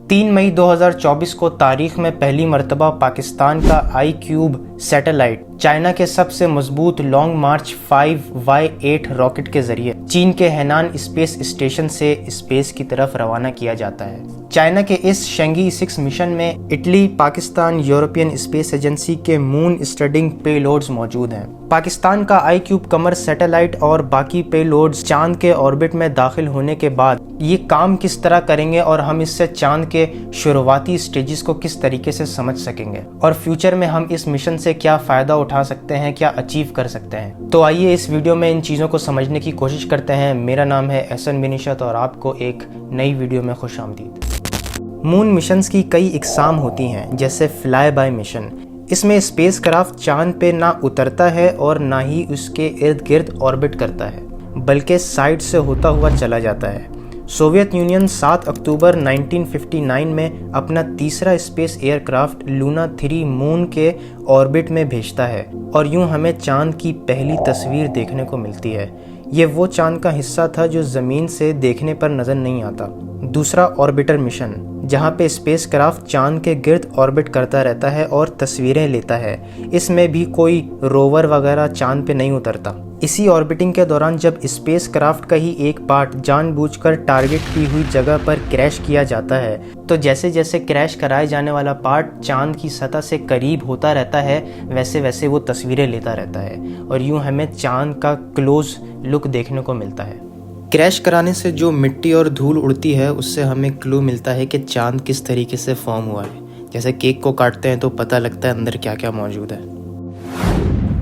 3 मई 2024 को तारीख में पहली मर्तबा पाकिस्तान का iCube सैटेलाइट चाइना के सबसे मजबूत लॉन्ग मार्च 5Y8 रॉकेट के जरिए चीन के हेनान स्पेस स्टेशन से स्पेस की तरफ रवाना किया जाता है। चाइना के इस शेंगी 6 मिशन में Italy, Pakistan, European space agency के मून स्टडिंग पेलोड्स मौजूद हैं। पाकिस्तान का iCube कमर सैटेलाइट और बाकी पेलोड्स चांद के ऑर्बिट में दाखिल होने के बाद ये काम किस तरह करेंगे और हम इससे चांद के शुरुआती स्टेजेस को किस तरीके से समझ सकेंगे और फ्यूचर में हम इस मिशन से क्या फ़ायदा उठा सकते हैं, क्या अचीव कर सकते हैं। तो आइए इस वीडियो में इन चीज़ों को समझने की कोशिश करते हैं। मेरा नाम है एहसन बिन इशत और आपको एक नई वीडियो में खुश आमदीद। मून मिशंस की कई इकसाम होती हैं, जैसे फ्लाई बाय मिशन। इसमें स्पेस क्राफ्ट चांद पे ना उतरता है और ना ही उसके इर्द गिर्द ऑर्बिट करता है, बल्कि साइड से होता हुआ चला जाता है। सोवियत यूनियन 7 अक्टूबर 1959 में अपना तीसरा स्पेस एयरक्राफ्ट लूना 3 मून के ऑर्बिट में भेजता है और यूं हमें चांद की पहली तस्वीर देखने को मिलती है। ये वो चांद का हिस्सा था जो ज़मीन से देखने पर नज़र नहीं आता। दूसरा ऑर्बिटर मिशन, जहाँ पे स्पेस क्राफ्ट चांद के गिर्द ऑर्बिट करता रहता है और तस्वीरें लेता है। इसमें भी कोई रोवर वगैरह चांद पे नहीं उतरता। इसी ऑर्बिटिंग के दौरान जब स्पेस क्राफ्ट का ही एक पार्ट जानबूझकर टारगेट की हुई जगह पर क्रैश किया जाता है, तो जैसे जैसे क्रैश कराए जाने वाला पार्ट चांद की सतह से करीब होता रहता है, वैसे वैसे वो तस्वीरें लेता रहता है और यूं हमें चांद का क्लोज लुक देखने को मिलता है। क्रैश कराने से जो मिट्टी और धूल उड़ती है, उससे हमें क्लू मिलता है कि चांद किस तरीके से फॉर्म हुआ है। जैसे केक को काटते हैं तो पता लगता है अंदर क्या क्या मौजूद है।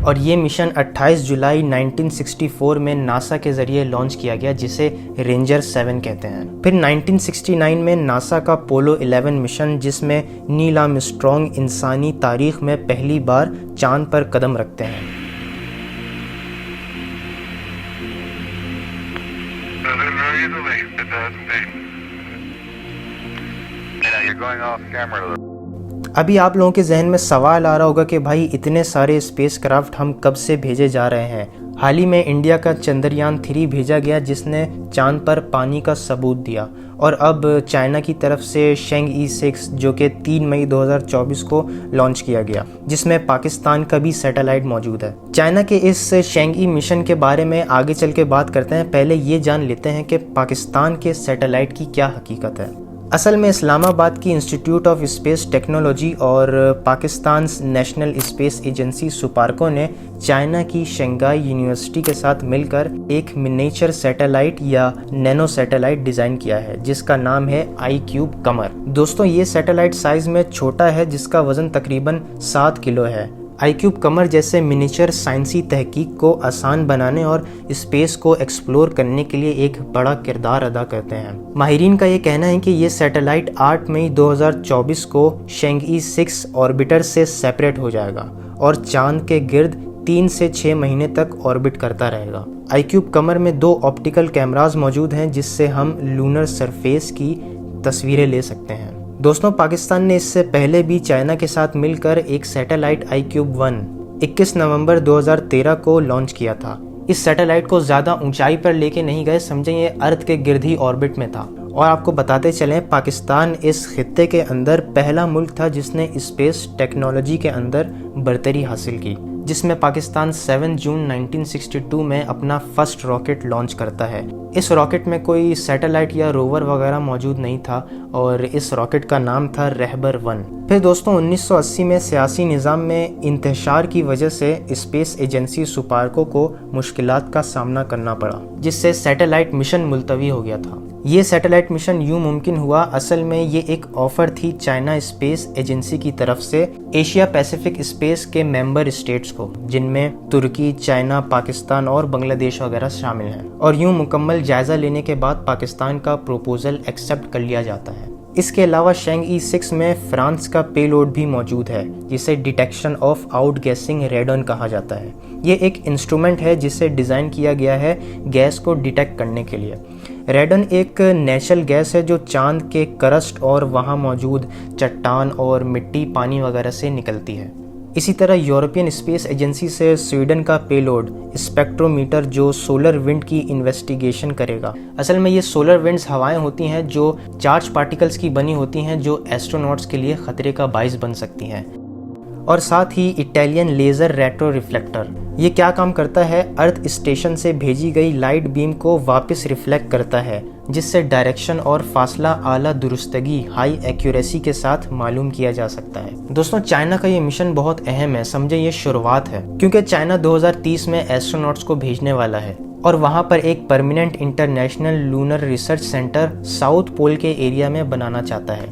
और ये मिशन 28 जुलाई 1964 में नासा के ज़रिए लॉन्च किया गया, जिसे रेंजर 7 कहते हैं। फिर 1969 में नासा का पोलो 11 मिशन, जिसमें नील आर्मस्ट्रॉन्ग इंसानी तारीख में पहली बार चांद पर कदम रखते हैं। अभी आप लोगों के जहन में सवाल आ रहा होगा कि भाई इतने सारे स्पेस क्राफ्ट हम कब से भेजे जा रहे हैं। हाल ही में इंडिया का चंद्रयान 3 भेजा गया, जिसने चांद पर पानी का सबूत दिया। और अब चाइना की तरफ से शेंगी 6 जो कि 3 मई 2024 को लॉन्च किया गया, जिसमें पाकिस्तान का भी सैटेलाइट मौजूद है। चाइना के इस शेंगी मिशन के बारे में आगे चल के बात करते हैं। पहले ये जान लेते हैं कि पाकिस्तान के सैटेलाइट की क्या हकीकत है। असल में इस्लामाबाद की इंस्टीट्यूट ऑफ स्पेस टेक्नोलॉजी और Pakistan national space agency SUPARCO ने चाइना की शंघाई यूनिवर्सिटी के साथ मिलकर एक मिनिएचर सैटेलाइट या नैनो सैटेलाइट डिज़ाइन किया है, जिसका नाम है iCube कमर। दोस्तों, ये सैटेलाइट साइज़ में छोटा है, जिसका वज़न तकरीबन 7 किलो है। iCube कमर जैसे मिनिएचर साइंसी तहकीक को आसान बनाने और स्पेस को एक्सप्लोर करने के लिए एक बड़ा किरदार अदा करते हैं। माहिरीन का ये कहना है कि ये सैटेलाइट 8 मई 2024 को शेंगी 6 ऑर्बिटर से सेपरेट हो जाएगा और चांद के गिर्द 3 से 6 महीने तक ऑर्बिट करता रहेगा। iCube कमर में 2 ऑप्टिकल कैमरास मौजूद हैं, जिससे हम लूनर सरफेस की तस्वीरें ले सकते हैं। दोस्तों, पाकिस्तान ने इससे पहले भी चाइना के साथ मिलकर एक सैटेलाइट iCube 1 21 नवंबर 2013 को लॉन्च किया था। इस सैटेलाइट को ज़्यादा ऊंचाई पर लेके नहीं गए, समझें ये अर्थ के गिर्द ही ऑर्बिट में था। और आपको बताते चलें, पाकिस्तान इस खित्ते के अंदर पहला मुल्क था जिसने स्पेस टेक्नोलॉजी के अंदर बरतरी हासिल की, जिसमें पाकिस्तान 7 जून 1962 में अपना फर्स्ट रॉकेट लॉन्च करता है। इस रॉकेट में कोई सैटेलाइट या रोवर वगैरह मौजूद नहीं था और इस रॉकेट का नाम था रहबर 1। फिर दोस्तों, 1980 में सियासी निज़ाम में इंतशार की वजह से स्पेस एजेंसी सुपार्को को मुश्किलात का सामना करना पड़ा, जिससे सैटेलाइट मिशन मुलतवी हो गया था। ये सैटेलाइट मिशन यूं मुमकिन हुआ, असल में ये एक ऑफ़र थी चाइना स्पेस एजेंसी की तरफ से एशिया पैसिफिक स्पेस के मेंबर स्टेट्स को, जिनमें तुर्की, चाइना, पाकिस्तान और बांग्लादेश वगैरह शामिल हैं। और यूं मुकम्मल जायज़ा लेने के बाद पाकिस्तान का प्रपोजल एक्सेप्ट कर लिया जाता है। इसके अलावा शेंगी 6 में फ्रांस का पेलोड भी मौजूद है, जिसे डिटेक्शन ऑफ आउटगैसिंग रेडॉन कहा जाता है। ये एक इंस्ट्रूमेंट है जिसे डिज़ाइन किया गया है गैस को डिटेक्ट करने के लिए। रेडन एक नेचुरल गैस है जो चांद के क्रस्ट और वहाँ मौजूद चट्टान और मिट्टी, पानी वगैरह से निकलती है। इसी तरह यूरोपियन स्पेस एजेंसी से स्वीडन का पेलोड स्पेक्ट्रोमीटर जो सोलर विंड की इन्वेस्टिगेशन करेगा। असल में ये सोलर विंड्स हवाएं होती हैं जो चार्ज पार्टिकल्स की बनी होती हैं, जो एस्ट्रोनॉट्स के लिए खतरे का बाइस बन सकती हैं। और साथ ही इटालियन लेज़र रेट्रो रिफ्लेक्टर, ये क्या काम करता है, अर्थ स्टेशन से भेजी गई लाइट बीम को वापस रिफ्लेक्ट करता है, जिससे डायरेक्शन और फासला आला दुरुस्तगी हाई एक्यूरेसी के साथ मालूम किया जा सकता है। दोस्तों, चाइना का ये मिशन बहुत अहम है, समझे ये शुरुआत है, क्योंकि चाइना 2030 में एस्ट्रोनॉट्स को भेजने वाला है और वहाँ पर एक permanent international lunar research centre south pole के एरिया में बनाना चाहता है।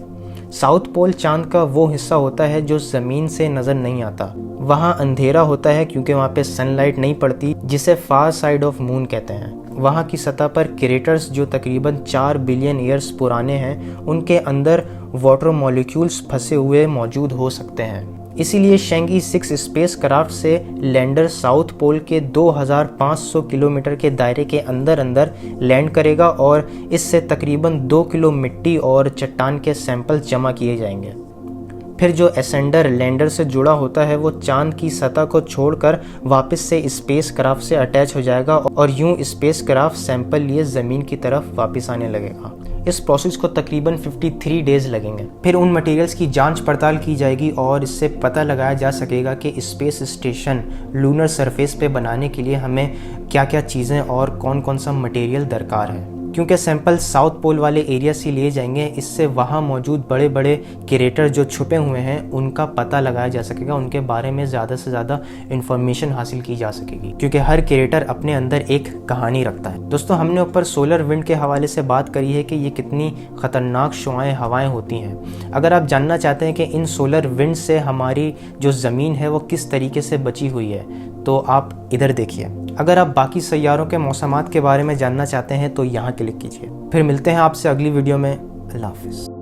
साउथ पोल चांद का वो हिस्सा होता है जो ज़मीन से नज़र नहीं आता। वहाँ अंधेरा होता है क्योंकि वहाँ पे सनलाइट नहीं पड़ती, जिसे फार साइड ऑफ मून कहते हैं। वहाँ की सतह पर क्रेटर्स जो तकरीबन 4 बिलियन ईयर्स पुराने हैं, उनके अंदर वाटर मॉलिक्यूल्स फंसे हुए मौजूद हो सकते हैं। इसीलिए शेंगी 6 स्पेस क्राफ्ट से लैंडर साउथ पोल के 2500 किलोमीटर के दायरे के अंदर अंदर लैंड करेगा और इससे तकरीबन 2 किलो मिट्टी और चट्टान के सैंपल जमा किए जाएंगे। फिर जो एसेंडर लैंडर से जुड़ा होता है वो चांद की सतह को छोड़कर वापस से स्पेस क्राफ्ट से अटैच हो जाएगा और यूं स्पेस क्राफ्ट सैंपल लिए ज़मीन की तरफ वापस आने लगेगा। इस प्रोसेस को तकरीबन 53 डेज लगेंगे। फिर उन मटेरियल्स की जांच पड़ताल की जाएगी और इससे पता लगाया जा सकेगा कि स्पेस स्टेशन लूनर सरफेस पे बनाने के लिए हमें क्या क्या चीज़ें और कौन कौन सा मटेरियल दरकार है। क्योंकि सैंपल साउथ पोल वाले एरिया से लिए जाएंगे, इससे वहाँ मौजूद बड़े बड़े क्रेटर जो छुपे हुए हैं उनका पता लगाया जा सकेगा, उनके बारे में ज़्यादा से ज़्यादा इन्फॉर्मेशन हासिल की जा सकेगी, क्योंकि हर क्रेटर अपने अंदर एक कहानी रखता है। दोस्तों, हमने ऊपर सोलर विंड के हवाले से बात करी है कि ये कितनी ख़तरनाक शुआएँ हवाएँ होती हैं। अगर आप जानना चाहते हैं कि इन सोलर विंड से हमारी जो ज़मीन है वो किस तरीके से बची हुई है, तो आप इधर देखिए। अगर आप बाकी सैयारों के मौसमात के बारे में जानना चाहते हैं तो यहाँ क्लिक कीजिए। फिर मिलते हैं आपसे अगली वीडियो में। अल्लाह हाफ़िज़।